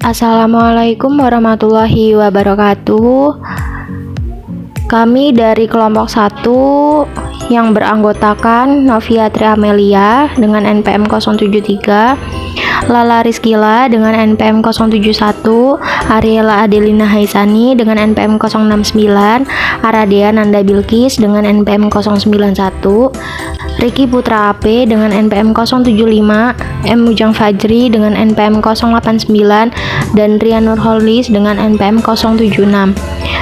Assalamualaikum warahmatullahi wabarakatuh. Kami dari kelompok 1 yang beranggotakan Noviatri Amelia dengan NPM 073, Lala Rizkila dengan NPM 071, Ariela Adelina Haisani dengan NPM 069, Aradea Nanda Bilkis dengan NPM 091, Riki Putra AP dengan NPM 075, M. Mujang Fajri dengan NPM 089, dan Rian Nurholis dengan NPM 076.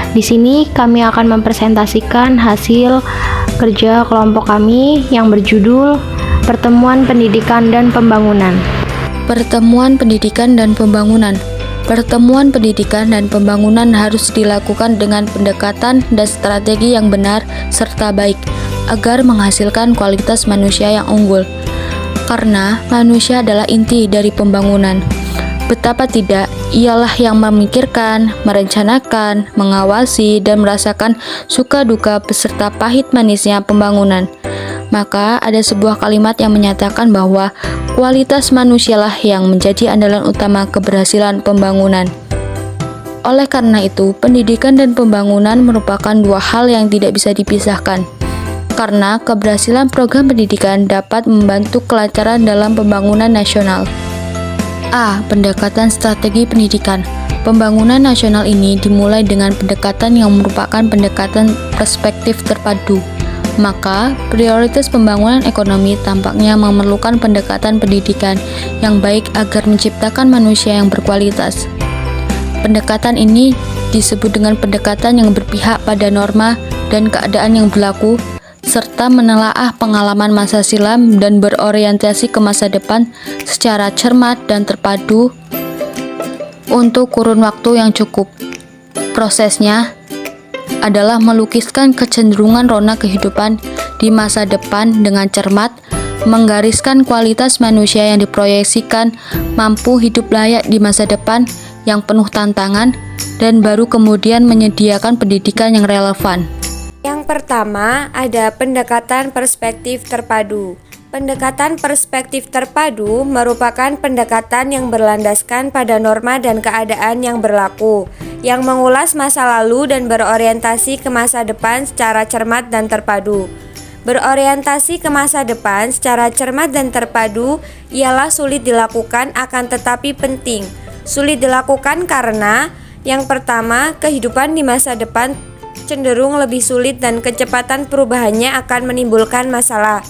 Di sini kami akan mempresentasikan hasil kerja kelompok kami yang berjudul Pertemuan Pendidikan dan Pembangunan. Pertemuan pendidikan dan pembangunan. Pertemuan pendidikan dan pembangunan harus dilakukan dengan pendekatan dan strategi yang benar serta baik agar menghasilkan kualitas manusia yang unggul. Karena manusia adalah inti dari pembangunan. Betapa tidak, ialah yang memikirkan, merencanakan, mengawasi, dan merasakan suka duka beserta pahit manisnya pembangunan. Maka ada sebuah kalimat yang menyatakan bahwa kualitas manusialah yang menjadi andalan utama keberhasilan pembangunan. Oleh karena itu, pendidikan dan pembangunan merupakan dua hal yang tidak bisa dipisahkan. Karena keberhasilan program pendidikan dapat membantu kelancaran dalam pembangunan nasional. A. Pendekatan strategi pendidikan. Pembangunan nasional ini dimulai dengan pendekatan yang merupakan pendekatan perspektif terpadu. Maka, prioritas pembangunan ekonomi tampaknya memerlukan pendekatan pendidikan yang baik agar menciptakan manusia yang berkualitas. Pendekatan ini disebut dengan pendekatan yang berpihak pada norma dan keadaan yang berlaku, serta menelaah pengalaman masa silam dan berorientasi ke masa depan secara cermat dan terpadu untuk kurun waktu yang cukup. Prosesnya adalah melukiskan kecenderungan rona kehidupan di masa depan dengan cermat, menggariskan kualitas manusia yang diproyeksikan mampu hidup layak di masa depan yang penuh tantangan, dan baru kemudian menyediakan pendidikan yang relevan. Yang pertama, ada pendekatan perspektif terpadu. Pendekatan perspektif terpadu merupakan pendekatan yang berlandaskan pada norma dan keadaan yang berlaku, yang mengulas masa lalu dan berorientasi ke masa depan secara cermat dan terpadu. Berorientasi ke masa depan secara cermat dan terpadu ialah sulit dilakukan akan tetapi penting. Sulit dilakukan karena yang pertama, kehidupan di masa depan cenderung lebih sulit dan kecepatan perubahannya akan menimbulkan masalah.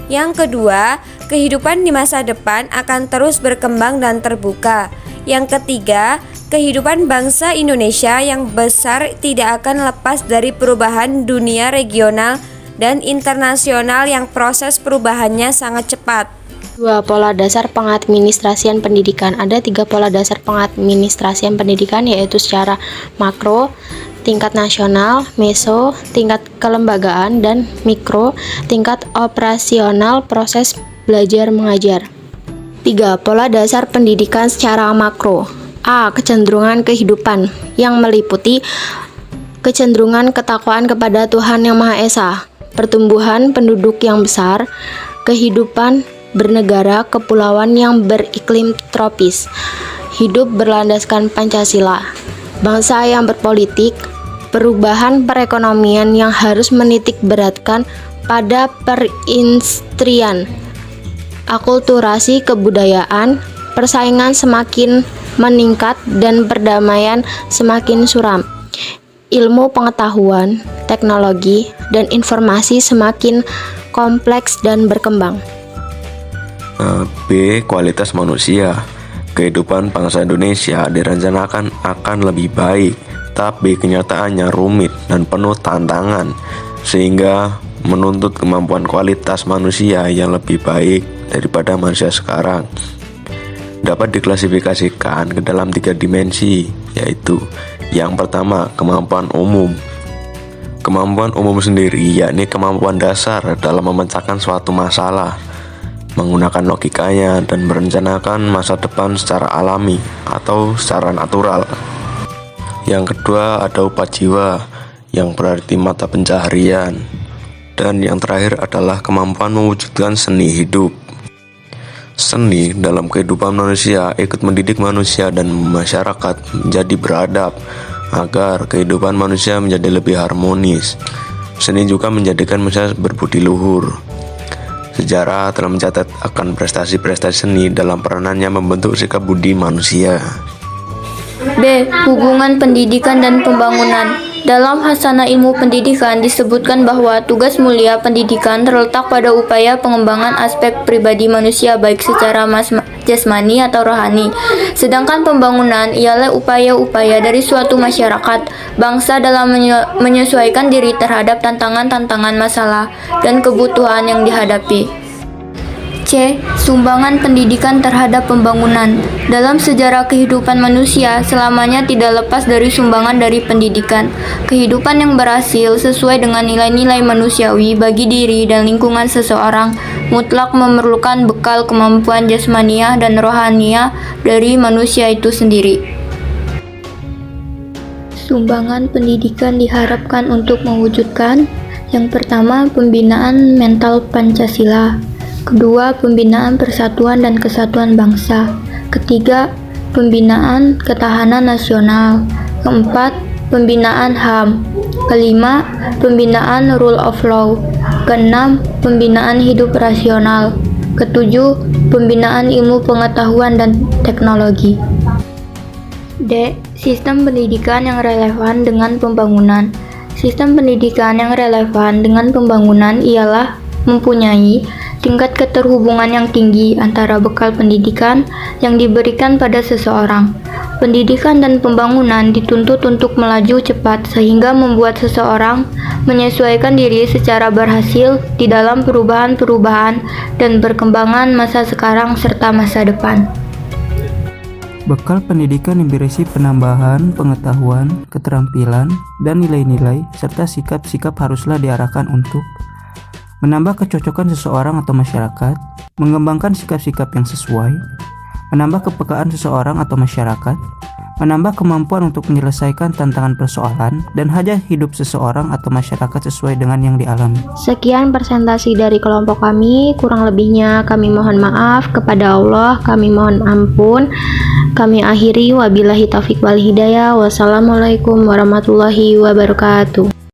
Yang kedua, kehidupan di masa depan akan terus berkembang dan terbuka. Yang ketiga, kehidupan bangsa Indonesia yang besar tidak akan lepas dari perubahan dunia regional dan internasional yang proses perubahannya sangat cepat. 2. Pola dasar pengadministrasian pendidikan. Ada 3 pola dasar pengadministrasian pendidikan, yaitu secara makro, tingkat nasional, meso, tingkat kelembagaan, dan mikro, tingkat operasional proses belajar mengajar. 3. Pola dasar pendidikan secara makro. A. Kecenderungan kehidupan, yang meliputi kecenderungan ketakwaan kepada Tuhan Yang Maha Esa, pertumbuhan penduduk yang besar, kehidupan bernegara kepulauan yang beriklim tropis, hidup berlandaskan Pancasila, bangsa yang berpolitik, perubahan perekonomian yang harus menitik beratkan pada perindustrian, akulturasi kebudayaan, persaingan semakin meningkat dan perdamaian semakin suram, ilmu pengetahuan, teknologi, dan informasi semakin kompleks dan berkembang. B. Kualitas manusia. Kehidupan bangsa Indonesia direncanakan akan lebih baik, tapi kenyataannya rumit dan penuh tantangan, sehingga menuntut kemampuan kualitas manusia yang lebih baik daripada manusia sekarang. Dapat diklasifikasikan ke dalam 3 dimensi, yaitu yang pertama, kemampuan umum. Kemampuan umum sendiri yakni kemampuan dasar dalam memecahkan suatu masalah, menggunakan logikanya dan merencanakan masa depan secara alami atau secara natural. Yang kedua ada upajiwa, yang berarti mata pencaharian. Dan yang terakhir adalah kemampuan mewujudkan seni hidup. Seni dalam kehidupan manusia ikut mendidik manusia dan masyarakat menjadi beradab agar kehidupan manusia menjadi lebih harmonis. Seni juga menjadikan manusia berbudi luhur. Sejarah telah mencatat akan prestasi-prestasi seni dalam peranannya membentuk sikap budi manusia. B. Hubungan pendidikan dan pembangunan. Dalam Hasanah Ilmu Pendidikan disebutkan bahwa tugas mulia pendidikan terletak pada upaya pengembangan aspek pribadi manusia baik secara jasmani atau rohani. Sedangkan pembangunan ialah upaya-upaya dari suatu masyarakat, bangsa dalam menyesuaikan diri terhadap tantangan-tantangan masalah dan kebutuhan yang dihadapi. C. Sumbangan pendidikan terhadap pembangunan. Dalam sejarah kehidupan manusia, selamanya tidak lepas dari sumbangan dari pendidikan. Kehidupan yang berhasil sesuai dengan nilai-nilai manusiawi bagi diri dan lingkungan seseorang mutlak memerlukan bekal kemampuan jasmaniah dan rohaniah dari manusia itu sendiri. Sumbangan pendidikan diharapkan untuk mewujudkan: yang pertama, pembinaan mental Pancasila. Kedua, pembinaan persatuan dan kesatuan bangsa. Ketiga, pembinaan ketahanan nasional. Keempat, pembinaan HAM. Kelima, pembinaan rule of law. Keenam, pembinaan hidup rasional. Ketujuh, pembinaan ilmu pengetahuan dan teknologi. D. Sistem pendidikan yang relevan dengan pembangunan. Sistem pendidikan yang relevan dengan pembangunan ialah mempunyai tingkat keterhubungan yang tinggi antara bekal pendidikan yang diberikan pada seseorang. Pendidikan dan pembangunan dituntut untuk melaju cepat sehingga membuat seseorang menyesuaikan diri secara berhasil di dalam perubahan-perubahan dan perkembangan masa sekarang serta masa depan. Bekal pendidikan yang berisi penambahan pengetahuan, keterampilan, dan nilai-nilai serta sikap-sikap haruslah diarahkan untuk menambah kecocokan seseorang atau masyarakat, mengembangkan sikap-sikap yang sesuai, menambah kepekaan seseorang atau masyarakat, menambah kemampuan untuk menyelesaikan tantangan persoalan dan hajat hidup seseorang atau masyarakat sesuai dengan yang dialami. Sekian presentasi dari kelompok kami, kurang lebihnya kami mohon maaf, kepada Allah kami mohon ampun. Kami akhiri, wabillahi taufiq wal hidayah. Wassalamualaikum warahmatullahi wabarakatuh.